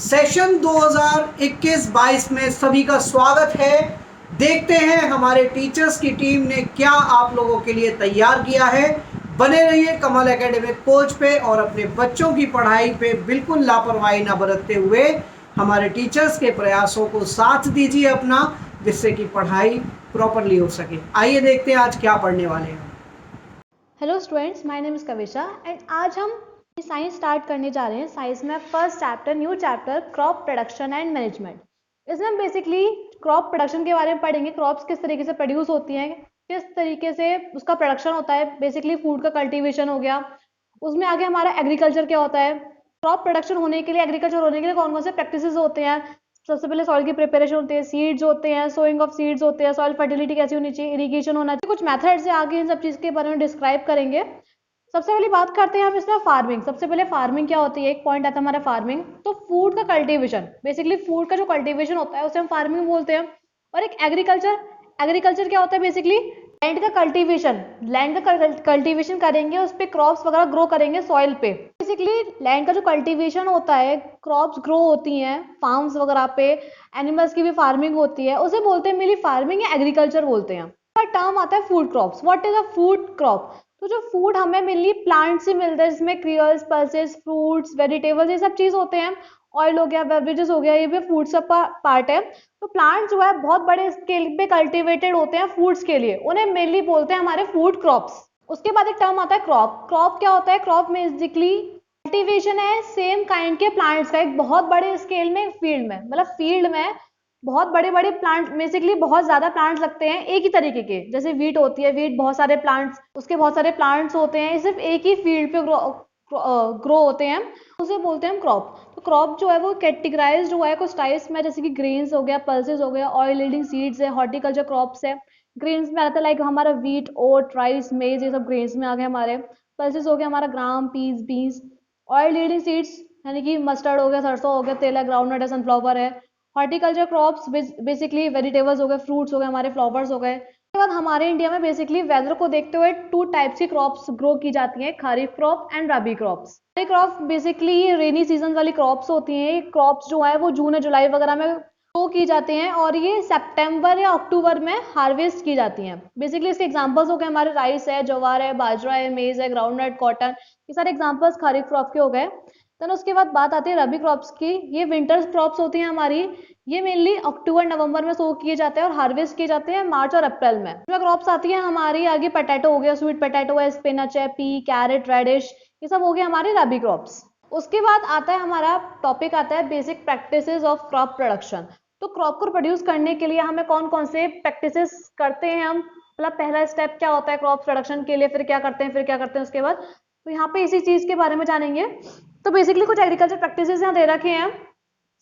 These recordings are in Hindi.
सेशन 2021-22 में सभी का स्वागत है। देखते हैं हमारे टीचर्स की टीम ने क्या आप लोगों के लिए तैयार किया है। बने रहिए कमल एकेडमिक कोच पे और अपने बच्चों की पढ़ाई पे बिल्कुल लापरवाही ना बरतते हुए हमारे टीचर्स के प्रयासों को साथ दीजिए अपना, जिससे कि पढ़ाई प्रॉपरली हो सके। आइए देखते हैं आज क्या पढ़ने वाले हैं। Hello students, my name is Kavisha and आज हम साइंस स्टार्ट करने जा रहे हैं। साइंस में first chapter, new chapter, crop production and management. इसमें हम बेसिकली क्रॉप प्रोडक्शन के बारे में पढ़ेंगे। क्रॉप्स किस तरीके से प्रोड्यूस होती हैं, किस तरीके से उसका प्रोडक्शन होता है। बेसिकली फूड का कल्टीवेशन हो गया, उसमें आगे हमारा एग्रीकल्चर क्या होता है। क्रॉप प्रोडक्शन होने के लिए, एग्रीकल्चर होने के लिए कौन कौन से प्रैक्टिसेस होते हैं। सबसे पहले सॉइल की प्रिपरेशन होती है, सीड्स होते हैं, सोइंग ऑफ सीड्स होते हैं, सॉइल फर्टिलिटी कैसी होनी चाहिए, इरिगेशन होना चाहिए। कुछ मेथड्स से आगे इन सब चीज़ के बारे में डिस्क्राइब करेंगे। सबसे पहले बात करते हैं हम इसमें फार्मिंग। सबसे पहले फार्मिंग क्या होती है, एक पॉइंट आता है हमारा फार्मिंग। तो फूड का कल्टीवेशन, बेसिकली फूड का जो कल्टीवेशन होता है उसे हम फार्मिंग बोलते हैं। और एक एग्रीकल्चर, एग्रीकल्चर क्या होता है, बेसिकली लैंड का कल्टीवेशन। लैंड का कल्टीवेशन करेंगे, उस पर क्रॉप्स वगैरह ग्रो करेंगे सॉइल पे। बेसिकली लैंड का जो कल्टीवेशन होता है, क्रॉप्स ग्रो होती हैं फार्म्स वगैरह पे, एनिमल्स की भी फार्मिंग होती है, उसे बोलते हैं मेनली फार्मिंग या एग्रीकल्चर बोलते हैं। टर्म आता है food crops. What is a food crop? तो जो फूड हमें मेनली प्लांट से मिलता है, जिसमें क्रियल्स, पल्सेस, फ्रूट्स, वेजिटेबल्स, ये सब चीज होते हैं। ऑयल हो गया, बेवरेजेस हो गया, ये भी फूड्स का पार्ट है। तो प्लांट जो है बहुत बड़े स्केल पे कल्टीवेटेड होते हैं फूड्स के लिए, उन्हें मेनली बोलते हैं हमारे फूड क्रॉप्स। उसके बाद एक टर्म आता है क्रॉप। क्रॉप क्या होता है? क्रॉप बेसिकली कल्टीवेशन है सेम काइंड के प्लांट्स का एक बहुत बड़े स्केल में फील्ड में, मतलब फील्ड में बहुत बड़े बड़े प्लांट, बेसिकली बहुत ज्यादा प्लांट्स लगते हैं एक ही तरीके के। जैसे वीट होती है, वीट बहुत सारे प्लांट्स, उसके बहुत सारे प्लांट्स होते हैं, सिर्फ एक ही फील्ड पे ग्रो होते हैं, उसे बोलते हैं हम क्रॉप। तो क्रॉप जो है वो कैटेगराइज हुआ है कुछ टाइप्स में, जैसे कि ग्रेन्स हो गया, पल्सेस हो गया, ऑयल यील्डिंग सीड्स है, हॉर्टिकल्चर क्रॉप्स है। ग्रेन्स में आता है लाइक हमारा वीट, ओट, राइस, मेज, ये सब ग्रेन्स में आ गए हमारे। पल्सेस हो गया हमारा gram, peas, beans. Oil yielding seeds यानी कि मस्टर्ड हो गया, सरसों हो गया, तेल है, ग्राउंडनट है, सनफ्लावर है। हॉर्टिकल्चर क्रॉप्स बेसिकली वेजिटेबल्स हो गए, फ्रूट्स हो गए, हमारे फ्लावर्स हो गए। उसके बाद हमारे इंडिया में बेसिकली वेदर को देखते हुए टू टाइप्स की क्रॉप्स ग्रो की जाती हैं, kharif crop and rabi crops. Kharif crop basically rainy season वाली क्रॉप्स होती हैं। ये क्रॉप्स जो है वो जून या जुलाई वगैरह में ग्रो की जाती हैं और ये सितंबर या अक्टूबर में हार्वेस्ट की जाती हैं। बेसिकली इसके एग्जांपल्स हो गए हमारे राइस है, ज्वार है, बाजरा है, मेज है, ग्राउंडनट, कॉटन, ये सारे एग्जांपल्स खरीफ क्रॉप के हो गए। देन उसके बाद बात आती है रबी क्रॉप्स की। ये विंटर क्रॉप्स होती हैं हमारी। ये मेनली अक्टूबर नवंबर में सो किए जाते हैं और हार्वेस्ट किए जाते हैं मार्च और अप्रैल में। जो क्रॉप्स आती है हमारी आगे, पोटैटो हो गया, स्वीट पोटैटो है, स्पिनच है, पी, कैरेट, रेडिश, ये सब हो गए हमारे रबी क्रॉप्स। उसके बाद आता है हमारा टॉपिक आता है basic practices of crop production. तो क्रॉप को प्रोड्यूस करने के लिए हमें कौन कौन से प्रैक्टिसेस करते हैं हम, मतलब पहला स्टेप क्या होता है क्रॉप प्रोडक्शन के लिए, फिर क्या करते हैं, फिर क्या करते हैं उसके बाद। तो यहाँ पे इसी चीज के बारे में जानेंगे। तो बेसिकली कुछ एग्रीकल्चर प्रैक्टिसेस यहाँ दे रखे हैं।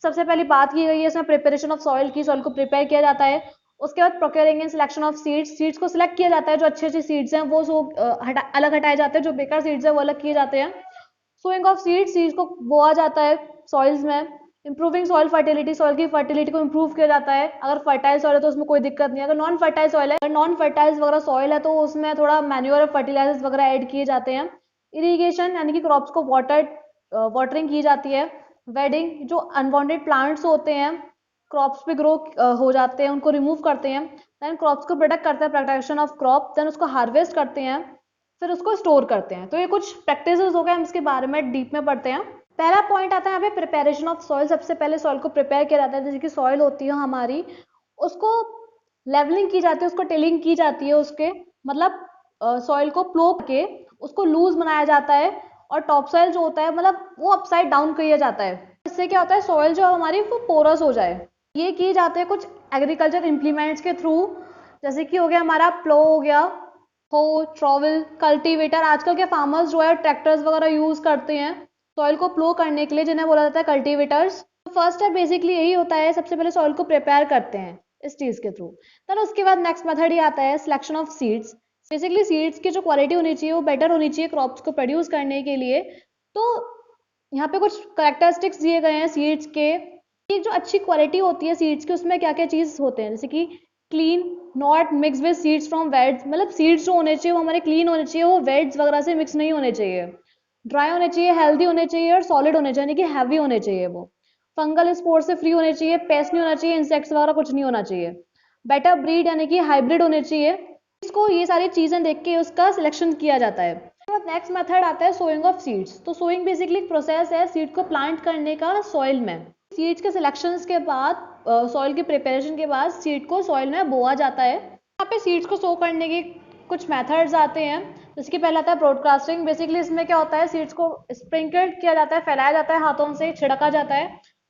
सबसे पहली बात की गई है इसमें प्रिपरेशन ऑफ सॉइल की, सॉइल को प्रिपेयर किया जाता है। उसके बाद procuring and selection of seeds, seeds को सिलेक्ट किया जाता है, जो अच्छे अच्छे सीड्स हैं वो अलग हटाए जाते हैं, जो बेकार सीड्स हैं वो अलग किए जाते हैं। सोइंग ऑफ सीड्स, सीड्स को बोआ जाता है सॉइल्स में। इंप्रूविंग सॉइल फर्टिलिटी, सॉइल की फर्टिलिटी को इंप्रूव किया जाता है। अगर फर्टाइल सॉइल है तो उसमें कोई दिक्कत नहीं है। अगर नॉन फर्टाइल सॉइल है, अगर नॉन फर्टाइल वगैरह सॉइल है तो उसमें थोड़ा मैन्योर और फर्टिलाइजर्स वगैरह ऐड किए जाते हैं। इरीगेशन यानी कि क्रॉप्स को वाटरिंग की जाती है। वेडिंग, जो अनवांटेड प्लांट्स होते हैं क्रॉप्स पे ग्रो हो जाते हैं, उनको रिमूव करते हैं। देन क्रॉप्स को प्रोटेक्ट करते हैं, प्रोटेक्शन ऑफ क्रॉप। देन उसको हार्वेस्ट करते हैं, फिर उसको स्टोर करते हैं। तो ये कुछ प्रैक्टिसेस हो गए, हम इसके बारे में डीप में पढ़ते हैं। पहला पॉइंट आता है यहाँ पे प्रिपरेशन ऑफ सॉइल। सबसे पहले सॉइल को प्रिपेयर किया जाता है, जैसे कि सॉइल होती है हमारी, उसको लेवलिंग की जाती है, उसको टिलिंग की जाती है, उसके मतलब सॉइल को प्लो के उसको लूज बनाया जाता है। और टॉप सॉइल जो होता है मतलब वो अपसाइड डाउन किया जाता है। इससे क्या होता है, सॉइल जो हमारी वो पोरस हो जाए। ये किए जाते हैं कुछ एग्रीकल्चर इम्प्लीमेंट्स के थ्रू, जैसे कि हो गया हमारा प्लो, हो गया हो, ट्रॉवल, कल्टीवेटर। आजकल के फार्मर्स जो है ट्रैक्टर्स वगैरह यूज करते हैं सॉइल को प्लो करने के लिए, जिन्हें बोला जाता है कल्टीवेटर्स। फर्स्ट स्टेप बेसिकली यही होता है, सबसे पहले सॉइल को प्रिपेयर करते हैं इस चीज के थ्रू। देन उसके बाद नेक्स्ट मेथड ही आता है selection of seeds. Basically seeds की जो क्वालिटी होनी चाहिए वो बेटर होनी चाहिए क्रॉप्स को प्रोड्यूस करने के लिए। तो यहाँ पे कुछ करेक्टरिस्टिक्स दिए गए हैं सीड्स के, कि जो अच्छी क्वालिटी होती है सीड्स की उसमें क्या क्या चीज होते हैं, जैसे कि clean, not mix with seeds from weds, मतलब सीड्स जो होने चाहिए वो हमारे क्लीन होने चाहिए, वो वेड्स वगैरह से मिक्स नहीं होने चाहिए। ड्राई होने चाहिए, हेल्दी होने चाहिए और सॉलिड होने चाहिए, यानी कि हैवी होने चाहिए वो। फंगल स्पोर्ट से फ्री होने चाहिए, पेस्ट नहीं होना चाहिए, इंसेक्ट्स वगैरह कुछ नहीं होना चाहिए, बेटर ब्रीड यानी कि हाइब्रिड होने चाहिए। इसको ये सारी चीज़ें देख के उसका सिलेक्शन किया जाता है। नेक्स्ट मेथड आता है सोइंग ऑफ सीड्स। तो सोइंग बेसिकली प्रोसेस है सीड को प्लांट करने का सॉइल में। सीड्स के सिलेक्शंस के बाद, सॉइल की प्रिपरेशन के बाद सीड को सॉइल में बोआ जाता है। यहाँ पे सीड्स को सो करने के कुछ मेथड्स आते हैं। जिसके पहले आता है ब्रॉडकास्टिंग। बेसिकली इसमें क्या होता है, सीड्स को स्प्रिंकल किया जाता है, फैलाया जाता है, हाथों से छिड़का जाता है।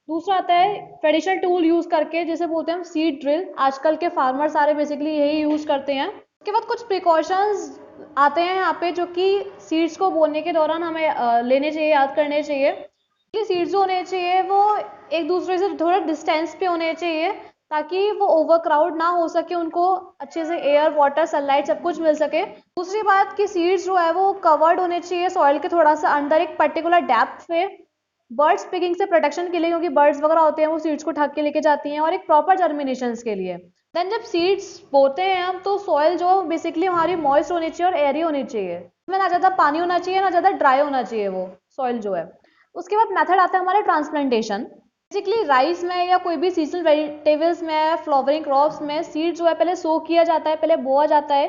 दूसरा आता है ट्रेडिशनल टूल यूज करके, जिसे बोलते हैं हम सीड ड्रिल। आजकल के फार्मर सारे बेसिकली यही यूज करते हैं। उसके बाद कुछ प्रिकॉशंस आते हैं यहाँ पे, जो कि सीड्स को बोने के दौरान हमें लेने चाहिए, याद करने चाहिए। कि सीड्स जो होने चाहिए वो एक दूसरे से थोड़ा डिस्टेंस पे होने चाहिए, ताकि वो ओवरक्राउड ना हो सके, उनको अच्छे से एयर, वाटर, सनलाइट सब कुछ मिल सके। दूसरी बात कि सीड्स जो है वो कवर्ड होने चाहिए सॉइल के थोड़ा सा अंदर, एक पर्टिकुलर डेप्थ पे, बर्ड्स पिकिंग से प्रोटेक्शन के लिए, क्योंकि बर्ड्स वगैरह होते हैं वो सीड्स को ढक के लेके जाती हैं, और एक प्रॉपर जर्मिनेशन के लिए। देन जब सीड्स बोते हैं हम, तो सॉइल जो बेसिकली हमारी मॉइस्ट होनी चाहिए और एयरी होनी चाहिए। इसमें ना ज़्यादा पानी होना चाहिए, ना ज़्यादा ड्राई होना चाहिए वो सॉइल जो है। उसके बाद मेथड आता है हमारा ट्रांसप्लांटेशन। बेसिकली राइस में या कोई भी सीजनल वेजिटेबल्स में, फ्लावरिंग क्रॉप्स में सीड जो है पहले सो किया जाता है, पहले बोआ जाता है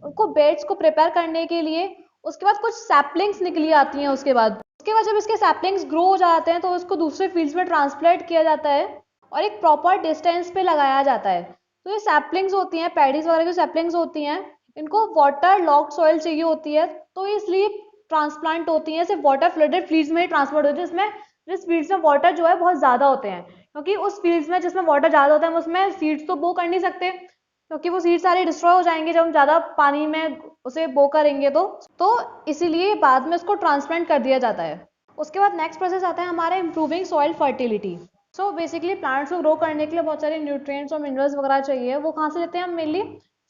उनको बेड्स को प्रिपेयर करने के लिए। उसके बाद कुछ सैपलिंग्स निकली आती हैं। उसके बाद जब इसके सैपलिंग्स ग्रो हो जाते हैं तो उसको दूसरे फील्ड्स में ट्रांसप्लांट किया जाता है और एक प्रॉपर डिस्टेंस पे लगाया जाता है। तो ये सैपलिंग्स होती हैं, पैडीज वगैरह की सैपलिंग्स होती हैं, इनको वाटर लॉक्ड सॉइल चाहिए होती है, तो इसलिए ट्रांसप्लांट होती हैं। सिर्फ वाटर फ्लडेड फील्ड्स में ही ट्रांसप्लांट होती है, जिसमें जिस फील्ड्स में वाटर जो है बहुत ज़्यादा होते हैं। क्योंकि उस फील्ड्स में जिसमें वाटर ज़्यादा होता है हम उसमें सीड्स तो बो कर नहीं सकते, क्योंकि वो सीड्स सारे डिस्ट्रॉय हो जाएंगे जब हम ज़्यादा पानी में उसे बो करेंगे तो इसीलिए बाद में उसको ट्रांसप्लांट कर दिया जाता है। उसके बाद नेक्स्ट प्रोसेस आता है हमारा improving soil fertility. So basically plants को ग्रो करने के लिए बहुत सारे न्यूट्रिएंट्स और मिनरल्स वगैरह चाहिए। वो कहाँ से लेते हैं हम? मेनली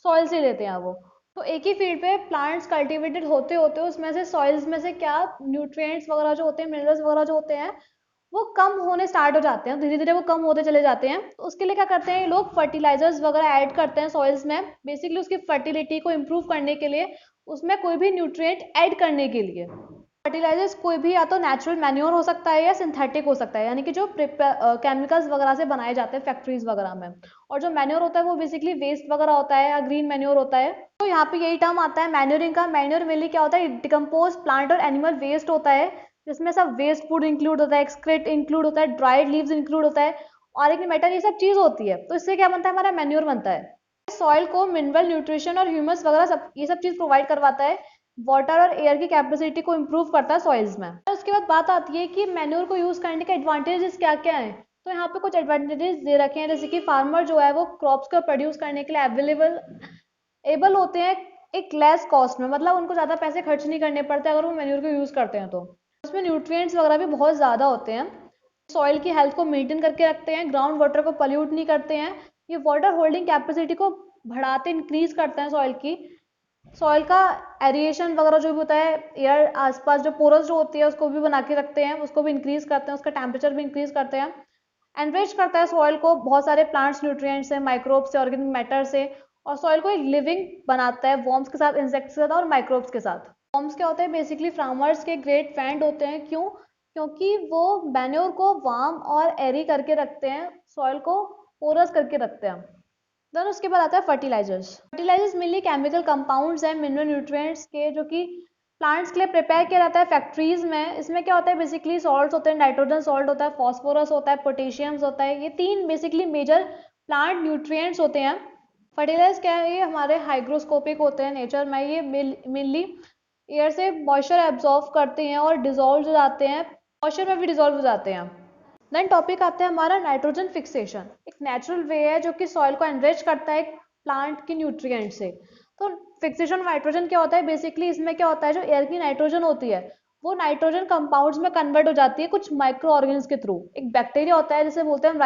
सॉइल से लेते हैं वो। तो एक ही फील्ड पे प्लांट्स कल्टिवेटेड होते होते उसमें से सॉइल्स में से क्या न्यूट्रिएंट्स वगैरह जो होते हैं, मिनरल्स वगैरह जो होते हैं, वो कम होने स्टार्ट हो जाते हैं, धीरे धीरे वो कम होते चले जाते हैं। तो उसके लिए क्या करते हैं लोग? फर्टिलाइजर्स वगैरह ऐड करते हैं सॉइल्स में, बेसिकली उसकी फर्टिलिटी को इम्प्रूव करने के लिए, उसमें कोई भी न्यूट्रिएंट ऐड करने के लिए। फर्टिलाइजर्स कोई भी या तो नेचुरल मैन्योर हो सकता है या सिंथेटिक हो सकता है, यानी कि जो केमिकल्स वगैरह से बनाए जाते हैं फैक्ट्रीज वगैरह में। और जो मैन्योर होता है वो बेसिकली वेस्ट वगैरह होता है या ग्रीन मैन्योर होता है। तो यहाँ पे यही टर्म आता है मैन्योरिंग का। मैन्योर मेनली क्या होता है? डिकम्पोज प्लांट और एनिमल वेस्ट होता है, जिसमें सब वेस्ट फूड इंक्लूड होता है, एक्सक्रीट इंक्लूड होता है, ड्राइड लीव्स इंक्लूड होता है, ऑर्गेनिक मैटर, ये सब चीज होती है। तो इससे क्या बनता है? हमारा मैन्योर बनता है। सॉइल को मिनरल, न्यूट्रिशन और ह्यूमस वगैरह सब ये सब चीज प्रोवाइड करवाता है। वाटर और एयर की कैपेसिटी को इम्प्रूव करता है सॉइल्स में। उसके बाद बात आती है कि मैन्योर को यूज करने के एडवांटेजेस क्या क्या हैं। तो यहाँ पे कुछ एडवांटेजेस दे रखे हैं, जैसे कि फार्मर जो है वो क्रॉप्स को प्रोड्यूस करने के लिए एबल होते हैं एक लेस कॉस्ट में, मतलब उनको ज़्यादा पैसे खर्च नहीं करने पड़ते अगर वो मैन्योर को यूज़ करते हैं। तो उसमें न्यूट्रिएंट्स वगैरह भी बहुत ज़्यादा होते हैं, सॉइल की हेल्थ को मेंटेन करके रखते हैं, ग्राउंड वाटर को पल्यूट नहीं करते हैं, ये वाटर होल्डिंग कैपेसिटी को बढ़ाते, इंक्रीज करते हैं सॉइल की। सॉइल का एरिएशन वगैरह जो भी होता है, एयर आसपास जो पोरस जो होती है उसको भी बना के रखते हैं, उसको भी इंक्रीज करते हैं, उसका टेम्परेचर भी इंक्रीज करते हैं। एनरिच करता है सॉइल को बहुत सारे प्लांट्स, न्यूट्रिएंट्स से, माइक्रोब्स से, ऑर्गेनिक मैटर से, और सॉइल को एक लिविंग बनाता है वर्म्स के साथ, इंसेक्ट्स के साथ और माइक्रोब्स के साथ। वर्म्स क्या होते हैं? बेसिकली फार्मर्स के ग्रेट फ्रेंड होते हैं। क्यों? क्योंकि वो मैन्योर को वार्म और एरी करके रखते हैं, सॉइल को पोरस करके रखते हैं। देन उसके बाद आता है fertilizers. Fertilizers mainly chemical compounds हैं मिनरल न्यूट्रिएंट्स के, जो कि प्लांट्स के लिए प्रिपेयर किया जाता है फैक्ट्रीज में। इसमें क्या होता है? बेसिकली सॉल्ट्स होते हैं, नाइट्रोजन सॉल्ट होता है, फॉस्फोरस होता है, पोटेशियम्स होता है, ये तीन बेसिकली मेजर प्लांट न्यूट्रिएंट्स होते हैं। फर्टिलाइजर्स क्या है? ये हमारे हाइग्रोस्कोपिक होते हैं नेचर में, ये मेनली एयर से मॉइस्चर एब्जॉर्व करते हैं और डिजोल्व हो जाते हैं, मॉइस्चर में भी डिजोल्व हो जाते हैं। देन टॉपिक आता है हमारा नाइट्रोजन फिक्सेशन। एक नेचुरल वे है जो कि सॉइल को एनरिच करता है प्लांट के न्यूट्रिएंट से। तो फिक्सेशन नाइट्रोजन क्या होता है? बेसिकली इसमें क्या होता है, जो एयर की नाइट्रोजन होती है वो नाइट्रोजन कंपाउंड्स में कन्वर्ट हो जाती है कुछ माइक्रो ऑर्गेनिज्म के थ्रू। एक बैक्टीरिया होता है जिसे बोलते हैं हम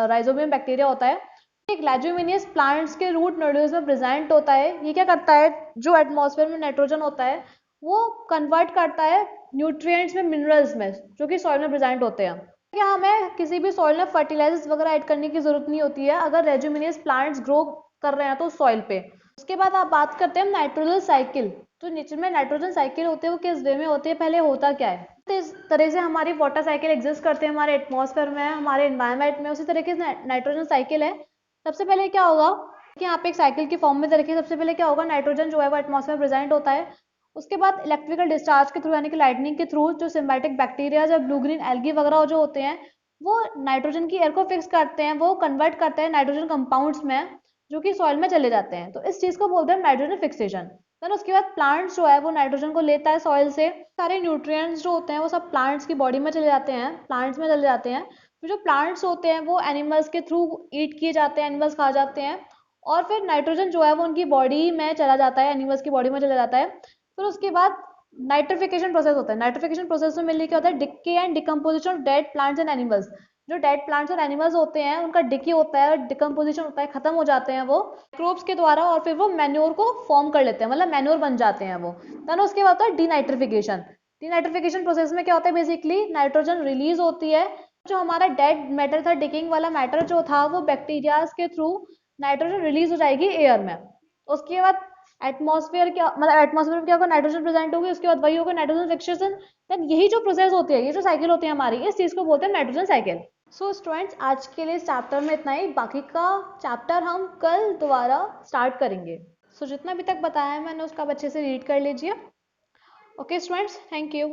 राइजोबियम बैक्टीरिया होता है। एक लेग्यूमिनियस प्लांट्स के रूट नोड्यूल्स में प्रेजेंट होता है। ये क्या करता है? जो एटमॉस्फेयर में नाइट्रोजन होता है वो कन्वर्ट करता है न्यूट्रिएंट्स में, मिनरल्स में, जो कि सॉइल में प्रेजेंट होते हैं। क्या हमें किसी भी सॉइल में फर्टिलाइजर्स वगैरह ऐड करने की जरूरत नहीं होती है अगर रेजुमिनियस प्लांट्स ग्रो कर रहे हैं तो सॉइल पे। उसके बाद आप बात करते हैं नाइट्रोजन साइकिल। तो नेचर में नाइट्रोजन साइकिल होते हैं वो किस वे में होते हैं? पहले होता क्या है? इस तरह से हमारी वाटर साइकिल एग्जिस्ट करते हैं हमारे एटमॉस्फेयर में, हमारे एनवायरनमेंट में। उसी तरीके से नाइट्रोजन साइकिल है। सबसे पहले क्या होगा कि यहाँ पे एक साइकिल की फॉर्म में देखिए, सबसे पहले क्या होगा, नाइट्रोजन जो है वो एटमॉस्फेयर प्रेजेंट होता है। उसके बाद इलेक्ट्रिकल डिस्चार्ज के थ्रू यानी कि लाइटनिंग के थ्रू जो सिम्बायोटिक बैक्टीरिया या ब्लू ग्रीन एल्गी वगैरह जो होते हैं वो नाइट्रोजन की एयर को फिक्स करते हैं, वो कन्वर्ट करते हैं नाइट्रोजन कंपाउंड्स में जो कि सॉइल में चले जाते हैं। तो इस चीज को बोलते हैं नाइट्रोजन फिक्सेशन। देन उसके बाद प्लांट्स जो है वो नाइट्रोजन को लेता है सॉइल से। सारे न्यूट्रिएंट्स जो होते हैं वो सब प्लांट्स की बॉडी में चले जाते हैं, प्लांट्स में चले जाते हैं। फिर जो प्लांट्स होते हैं वो एनिमल्स के थ्रू ईट किए जाते हैं, एनिमल्स खा जाते हैं। और फिर नाइट्रोजन जो है वो उनकी बॉडी में चला जाता है, एनिमल्स की बॉडी में चला जाता है। फिर उसके बाद नाइट्रिफिकेशन प्रोसेस होता है। नाइट्रिफिकेशन प्रोसेस में मिलने क्या होता है, decay and decomposition of dead plants and animals. जो डेड प्लांट्स और एनिमल्स होते हैं उनका डिके होता है, डिकम्पोजिशन होता है, खत्म हो जाते हैं वो माइक्रोब्स के द्वारा, और फिर वो मैन्योर को फॉर्म कर लेते हैं, मतलब मैन्योर बन जाते हैं वो। देन उसके बाद होता है डीनाइट्रिफिकेशन। डीनाइट्रिफिकेशन प्रोसेस में क्या होता है, बेसिकली नाइट्रोजन रिलीज होती है। जो हमारा डेड मैटर था, डिकिंग वाला मैटर जो था, वो बैक्टीरियाज के थ्रू नाइट्रोजन रिलीज हो जाएगी एयर में। उसके बाद एटमॉस्फेयर क्या, मतलब एटमॉस्फेयर में क्या होगा, नाइट्रोजन प्रेजेंट होगी, उसके बाद वही होगा नाइट्रोजन फिक्सेशन। देन यही जो प्रोसेस होती है, ये जो साइकिल होती है हमारी, इस चीज को बोलते हैं नाइट्रोजन साइकिल। सो स्टूडेंट्स, आज के लिए इस चैप्टर में इतना ही। बाकी का चैप्टर हम कल दोबारा स्टार्ट करेंगे। सो जितना अभी तक बताया है मैंने उसका आप अच्छे से रीड कर लीजिए। Okay students, thank you.